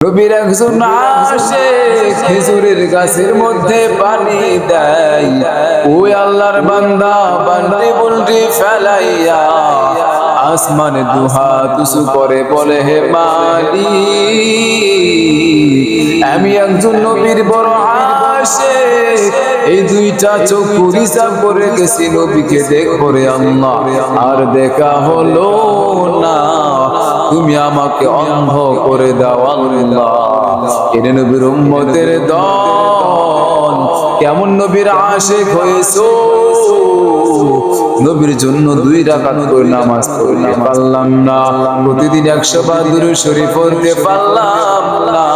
নবীর একজন আশিক খেজুরের গাছের মধ্যে পানি দেয়। ওই আল্লাহর বান্দা বান্টি বুলটি ফেলাইয়া আসমানে দুহাত উঁচু করে বলে, হে মালিক, আমি একজন নবীর বড় আশিক, এই দুইটা চোখ হিসাব করে গেছি নবীকে দেখবো রে আল্লাহ, আর দেখা হলো না, তুমি আমাকে অন্ধ করে দাও আল্লাহ। এরে নবীর উম্মতের দল, কেমন নবীর আশিক হয়েছো, নবীর জন্য 2 রাকাত করে নামাজ পড়তে পারলাম না, প্রতিদিন 100 বার দুরূদ শরীফ পড়তে পারলাম না,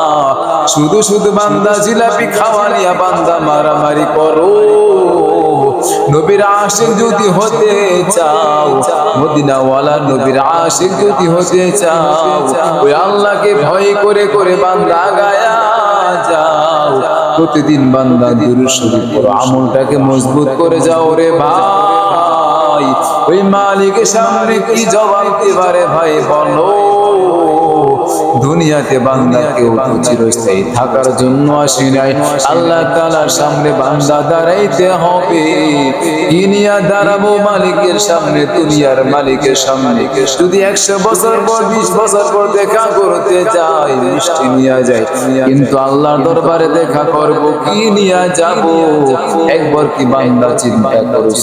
শুধু শুধু বান্দা জিলাপি খাওয়া নিয়া বান্দা মারামারি করো। নবীর আশিক যদি হতে চাও, মদিনাওয়ালা নবীর আশিক যদি হতে চাও, ওই আল্লাহকে ভয় করে করে বান্দা গায়া যাও, প্রতিদিন বান্দা দুরূদ শরীফ পড়ো, আমলটাকে মজবুত করে যাও রে ভাই। ওই মালিকের সামনে কি জবাব দিবারে ভাই বলো? দুনিয়াতে বান্দা কেউ তো চিরস্থায়ী থাকার জন্য আসি নাই, আল্লাহ তাআলার সামনে বান্দা দাঁড়াইতে হবে। কি নিয়ে দাঁড়াবো মালিকের সামনে, দুনিয়ার মালিকের সামনে? যদি 100 বছর পর 20 বছর পর দেখা করতে যাই, মিষ্টি নিয়ে যাই, কিন্তু আল্লাহর দরবারে দেখা করব কি নিয়ে যাব? একবার কি বান্দা চিন্তা করছ?